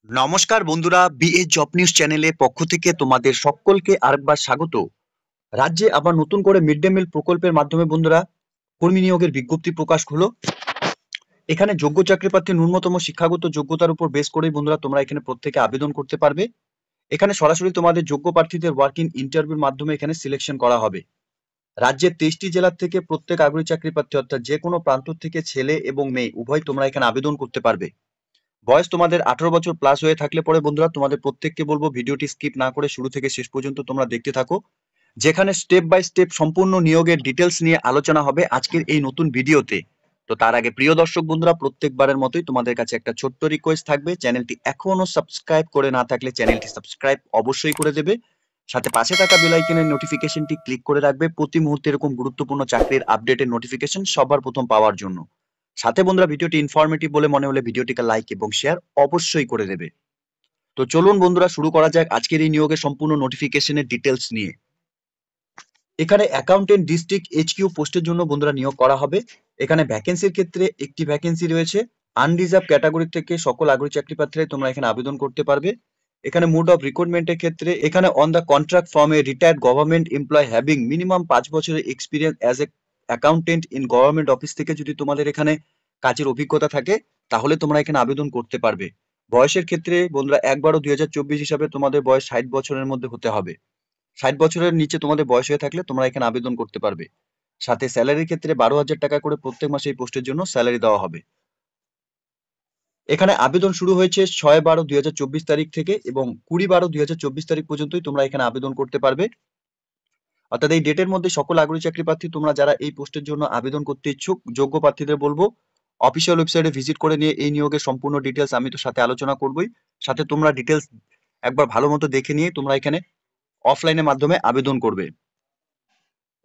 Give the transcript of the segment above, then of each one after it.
নমস্কার বন্ধুরা, BA job news চ্যানেলে পক্ষ থেকে তোমাদের সকলকে আরেকবার স্বাগত। রাজ্যে আবার নতুন করে মিড ডে মিল প্রকল্পের মাধ্যমে বন্ধুরা কর্মী নিয়োগের বিজ্ঞপ্তি প্রকাশ হলো। এখানে যোগ্য চাকরি প্রার্থী ন্যূনতম শিক্ষাগত যোগ্যতার উপর বেস করেই বন্ধুরা তোমরা এখানে প্রত্যেকে আবেদন করতে পারবে। এখানে সরাসরি তোমাদের যোগ্য প্রার্থীদের ওয়ার্কিং ইন্টারভিউর মাধ্যমে এখানে সিলেকশন করা হবে। রাজ্যের 23টি জেলার থেকে প্রত্যেক আগ্রহী চাকরি প্রার্থী অর্থাৎ যে কোনো প্রান্ত থেকে ছেলে এবং মেয়ে উভয় তোমরা এখানে আবেদন করতে পারবে। বয়স তোমাদের 18 বছর প্লাস হয়ে থাকলে পরে বন্ধুরা তোমাদের প্রত্যেককে বলবো ভিডিওটি স্কিপ না করে শুরু থেকে শেষ পর্যন্ত তোমরা দেখতে থাকো, যেখানে স্টেপ বাই স্টেপ সম্পূর্ণ নিয়োগের ডিটেলস নিয়ে আলোচনা হবে আজকের এই নতুন ভিডিওতে। তো তার আগে প্রিয় দর্শক বন্ধুরা, প্রত্যেকবারের মতোই তোমাদের কাছে একটা ছোট্ট রিকোয়েস্ট থাকবে, চ্যানেলটি এখনো সাবস্ক্রাইব করে না থাকলে চ্যানেলটি সাবস্ক্রাইব অবশ্যই করে দেবে, সাথে পাশে থাকা বেল আইকনের নোটিফিকেশনটি ক্লিক করে রাখবে প্রতি মুহূর্তে এরকম গুরুত্বপূর্ণ চাকরির আপডেটের নোটিফিকেশন সবার প্রথম পাওয়ার জন্য। সাথে বন্ধুরা ভিডিওটি ইনফরমেটিভ বলে মনে হলে ভিডিওটিকে লাইক এবং শেয়ার অবশ্যই করে দেবে। তো চলুন বন্ধুরা শুরু করা যাক আজকের এই নিয়োগের সম্পূর্ণ নোটিফিকেশনের ডিটেলস নিয়ে। এখানে অ্যাকাউন্টেন্ট ডিস্ট্রিক্ট এইচকিউ পোস্টের জন্য বন্ধুরা নিয়োগ করা হবে। এখানে ভ্যাকেন্সির ক্ষেত্রে একটি ভ্যাকেন্সি রয়েছে। আনরিজার্ভ ক্যাটাগরি থেকে সকল আগ্রহী চাকরি প্রার্থীরা তোমরা এখানে আবেদন করতে পারবে। এখানে মোড অফ রিক্রুটমেন্টের ক্ষেত্রে এখানে on the contract from a retired government employ having minimum 5 বছরের experience as a accountant in government office থেকে যদি তোমাদের এখানে কাজের অভিজ্ঞতা থাকে তাহলে তোমরা এখানে আবেদন করতে পারবে। বয়সের ক্ষেত্রে বন্ধুরা 1/12/2024 হিসাবে তোমাদের বয়স 60 বছরের মধ্যে হতে হবে। 60 বছরের নিচে তোমাদের বয়স হয়ে থাকলে তোমরা এখানে আবেদন করতে পারবে। সাথে স্যালারির ক্ষেত্রে 12,000 টাকা করে প্রত্যেক মাসে এই পোস্টের জন্য স্যালারি দেওয়া হবে। এখানে আবেদন শুরু হয়েছে 6/12/2024 তারিখ থেকে এবং 20/12/2024 তারিখ পর্যন্তই তোমরা এখানে আবেদন করতে পারবে। অর্থাৎ এই ডেটের মধ্যে সকল আগ্রহী চাকরি প্রার্থী তোমরা যারা এই পোস্টের জন্য আবেদন করতে ইচ্ছুক যোগ্য প্রার্থীদের বলবো অফিসিয়াল ওয়েবসাইটে ভিজিট করে নিয়ে এই নিয়োগের সম্পূর্ণ ডিটেলস আমি তো সাথে আলোচনা করবই, সাথে তোমরা ডিটেলস একবার ভালো মতো দেখে নিয়ে তোমরা এখানে অফলাইনের মাধ্যমে আবেদন করবে।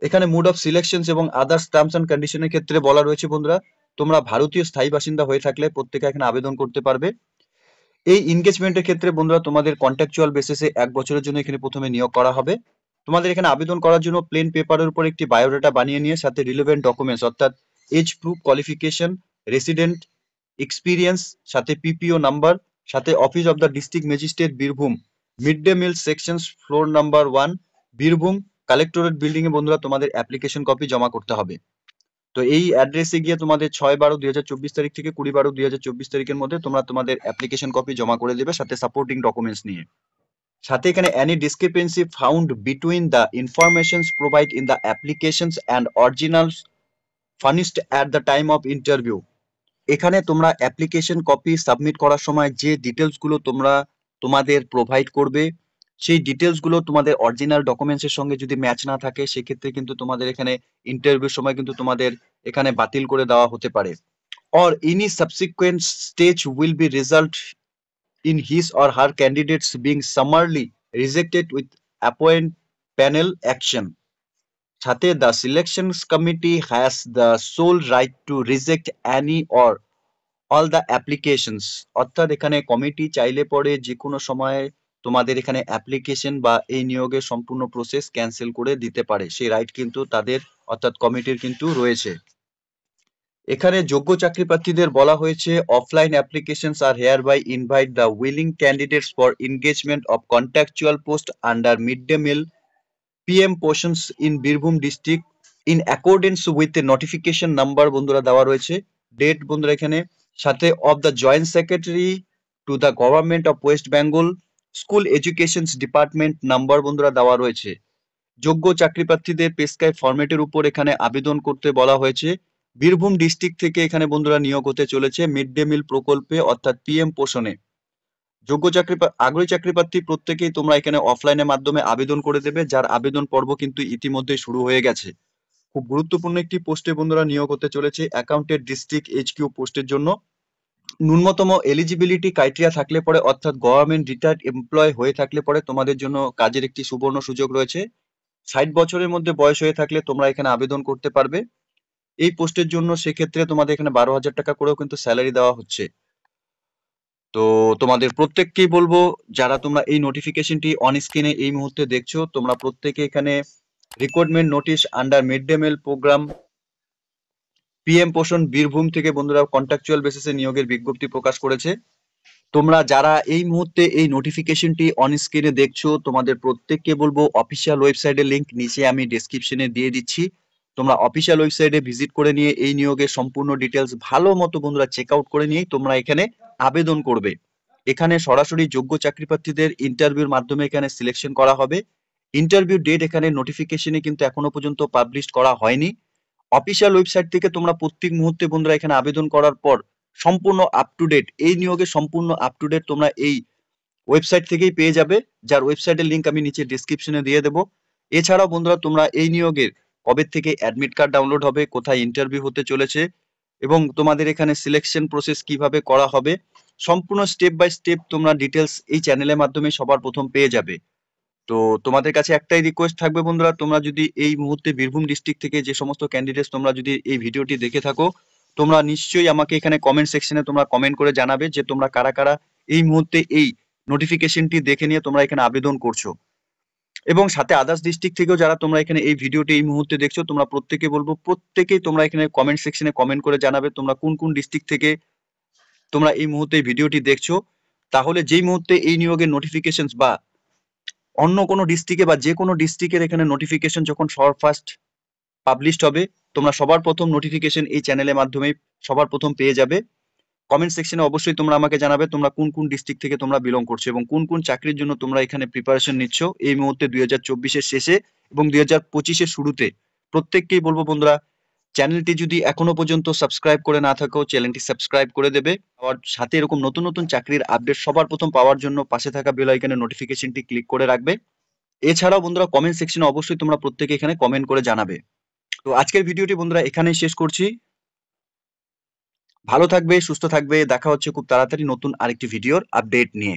এখানে মুড অফ সিলেকশন এবং আদার্স টার্মস এন্ড কন্ডিশনের ক্ষেত্রে বলা রয়েছে বন্ধুরা তোমরা ভারতীয় স্থায়ী বাসিন্দা হয়ে থাকলে প্রত্যেকে এখানে আবেদন করতে পারবে। এই এনগেজমেন্টের ক্ষেত্রে বন্ধুরা তোমাদের কন্ট্রাকচুয়াল বেসিসে 1 বছরের জন্য এখানে প্রথমে নিয়োগ করা হবে। তোমাদের এখানে আবেদন করার জন্য প্লেন পেপারের উপর একটি বায়োডাটা বানিয়ে নিয়ে সাথে রিলেভেন্ট ডকুমেন্টস অর্থাৎ age proof, qualification, resident experience, সাথে পিপিও নাম্বার, সাথে office of the district magistrate Birbhum, mid day meal section floor number 1 Birbhum collectorate building এ বন্ধুরা তোমাদের অ্যাপ্লিকেশন কপি জমা করতে হবে। তো এই অ্যাড্রেসে গিয়ে তোমাদের 6/12/2024 তারিখ থেকে 20/12/2024 তারিখের মধ্যে তোমরা তোমাদের অ্যাপ্লিকেশন কপি জমা করে দেবে সাথে সাপোর্টিং ডকুমেন্টস নিয়ে। সাথে এখানে any discrepancy found between the informations provided in the applications and originals furnished at the time of interview, এখানে তোমরা অ্যাপ্লিকেশন কপি সাবমিট করার সময় যে ডিটেলস গুলো তোমরা তোমাদের প্রোভাইড করবে সেই ডিটেলস গুলো তোমাদের অরিজিনাল ডকুমেন্টস এর সঙ্গে যদি ম্যাচ না থাকে সেক্ষেত্রে কিন্তু তোমাদের এখানে ইন্টারভিউর সময় কিন্তু তোমাদের এখানে বাতিল করে দেওয়া হতে পারে। or any subsequent stage will be result in his or her candidates being summarily rejected with appoint panel action. সাথে the selections committee has the sole right to reject any or all the applications, অর্থাৎ এখানে committee চাইলে পরে যে কোনো সময় তোমাদের এখানে অ্যাপ্লিকেশন বা এই নিয়োগের সম্পূর্ণ প্রসেস ক্যান্সেল করে দিতে পারে, সেই রাইট কিন্তু তাদের অর্থাৎ কমিটির কিন্তু রয়েছে। এখানে যোগ্য চাকরি প্রার্থীদের বলা হয়েছে offline applications are hereby invite the willing candidates for engagement of contractual post under mid day meal PM Poshan in Birbhum district in accordance with notification number বন্ধুরা দেওয়া রয়েছে, ডেট বন্ধুরা এখানে, সাথে of the joint secretary to the government of West Bengal school education department number বন্ধুরা দেওয়া রয়েছে। যোগ্য চাকরি প্রার্থীদের পেস্কাই ফরম্যাটের উপর এখানে আবেদন করতে বলা হয়েছে। বীরভূম ডিস্ট্রিক্ট থেকে এখানে বন্ধুরা নিয়োগ হতে চলেছে মিড ডে মিল প্রকল্পে অর্থাৎ পিএম পোষণে। যোগ্য আগ্রহী চাকরি প্রার্থী প্রত্যেকেই তোমরা এখানে অফলাইনের মাধ্যমে আবেদন করে দেবে, যার আবেদন পর্ব কিন্তু ইতিমধ্যে শুরু হয়ে গেছে। খুব গুরুত্বপূর্ণ একটি পোস্টে বন্ধুরা নিয়োগ হতে চলেছে অ্যাকাউন্টেন্ট ডিস্ট্রিক্ট এইচকিউ পোস্টের জন্য। ন্যূনতম এলিজিবিলিটি ক্রাইটেরিয়া থাকলে পরে অর্থাৎ গভর্নমেন্ট রিটায়ার্ড এমপ্লয় হয়ে থাকলে পরে তোমাদের জন্য কাজের একটি সুবর্ণ সুযোগ রয়েছে। 60 বছরের মধ্যে বয়স হয়ে থাকলে তোমরা এখানে আবেদন করতে পারবে এই পোস্টের জন্য। সেক্ষেত্রে তোমাদের এখানে 12,000 টাকা করেও কিন্তু স্যালারি দেওয়া হচ্ছে। তো তোমাদের প্রত্যেককেই বলবো যারা তোমরা এই নোটিফিকেশনটি অন স্ক্রিনে এই মুহূর্তে দেখছো তোমরা প্রত্যেকে এখানে recruitment notice under mid day meal programme PM Poshan Birbhum থেকে বন্ধুরা কন্ট্রাকচুয়াল বেসিসে নিয়োগের বিজ্ঞপ্তি প্রকাশ করেছে। তোমরা যারা এই মুহূর্তে এই নোটিফিকেশনটি অন স্ক্রিনে দেখছো, তোমাদের প্রত্যেককে বলবো অফিসিয়াল ওয়েবসাইটের লিংক নিচে আমি ডেসক্রিপশনে দিয়ে দিচ্ছি। তোমরা অফিসিয়াল ওয়েবসাইটে ভিজিট করে নিয়ে এই নিয়োগের সম্পূর্ণ ডিটেলস ভালো মতো বন্ধুরা চেক আউট করে নিয়েই তোমরা এখানে আবেদন করবে। এখানে সরাসরি যোগ্য চাকরি প্রার্থীদের ইন্টারভিউর মাধ্যমে এখানে সিলেকশন করা হবে। ইন্টারভিউ ডেট এখানে নোটিফিকেশনে কিন্তু এখনো পর্যন্ত পাবলিশ করা হয়নি। অফিসিয়াল ওয়েবসাইট থেকে তোমরা প্রত্যেক মুহূর্তে বন্ধুরা এখানে আবেদন করার পর সম্পূর্ণ আপ টু ডেট, এই নিয়োগের সম্পূর্ণ আপ টু ডেট তোমরা এই ওয়েবসাইট থেকেই পেয়ে যাবে, যার ওয়েবসাইটের লিংক আমি নিচে ডেসক্রিপশনে দিয়ে দেবো। এছাড়াও বন্ধুরা তোমরা এই নিয়োগের কবে থেকে অ্যাডমিট কার্ড ডাউনলোড হবে, কোথায় ইন্টারভিউ হতে চলেছে এবং তোমাদের এখানে সিলেকশন প্রসেস কিভাবে করা হবে, সম্পূর্ণ স্টেপ বাই স্টেপ তোমরা ডিটেলস এই চ্যানেলের মাধ্যমে সবার প্রথম পেয়ে যাবে। তো তোমাদের কাছে একটাই রিকোয়েস্ট থাকবে বন্ধুরা, তোমরা যদি এই মুহূর্তে বীরভূম ডিস্ট্রিক্ট থেকে যে সমস্ত ক্যান্ডিডেটস তোমরা যদি এই ভিডিওটি দেখে থাকো, তোমরা নিশ্চয়ই আমাকে এখানে কমেন্ট সেকশনে তোমরা কমেন্ট করে জানাবে যে তোমরা কারা কারা এই মুহূর্তে এই নোটিফিকেশনটি দেখে নিয়ে তোমরা এখানে আবেদন করছো। এবং সাথে আদার্স ডিস্ট্রিক্ট থেকেও যারা তোমরা এখানে এই ভিডিওটি এই মুহূর্তে দেখছো, তোমরা প্রত্যেকে বলবো প্রত্যেকেই তোমরা এখানে কমেন্ট সেকশনে কমেন্ট করে জানাবে তোমরা কোন কোন ডিস্ট্রিক্ট থেকে তোমরা এই মুহূর্তে এই ভিডিওটি দেখছো। তাহলে যেই মুহূর্তে এই নিয়োগের নোটিফিকেশন বা অন্য কোনো ডিস্ট্রিক্টে বা যে কোনো ডিস্ট্রিক্টের এখানে নোটিফিকেশন যখন সবার ফার্স্ট পাবলিশড হবে, তোমরা সবার প্রথম নোটিফিকেশন এই চ্যানেলের মাধ্যমে সবার প্রথম পেয়ে যাবে। কমেন্ট সেকশনে অবশ্যই তোমরা আমাকে জানাবে তোমরা কোন কোন ডিস্ট্রিক্ট থেকে তোমরা বিলং করছো এবং কোন কোন চাকরির জন্য তোমরা এখানে প্রিপারেশন নিচ্ছ এই মুহূর্তে 2024-এর শেষে এবং 2025-এর শুরুতে। প্রত্যেককেই বলবো বন্ধুরা, চ্যানেলটি যদি এখনো পর্যন্ত সাবস্ক্রাইব করে না থাকো, চ্যানেলটি সাবস্ক্রাইব করে দেবে। আর সাথে এরকম নতুন নতুন চাকরির আপডেট সবার প্রথম পাওয়ার জন্য পাশে থাকা বেল আইকনের নোটিফিকেশনটি ক্লিক করে রাখবে। এছাড়াও বন্ধুরা কমেন্ট সেকশনে অবশ্যই তোমরা প্রত্যেকে এখানে কমেন্ট করে জানাবে। তো আজকের ভিডিওটি বন্ধুরা এখানেই শেষ করছি। ভালো থাকবে, সুস্থ থাকবে, দেখা হচ্ছে খুব তাড়াতাড়ি নতুন আরেকটি ভিডিওর আপডেট নিয়ে।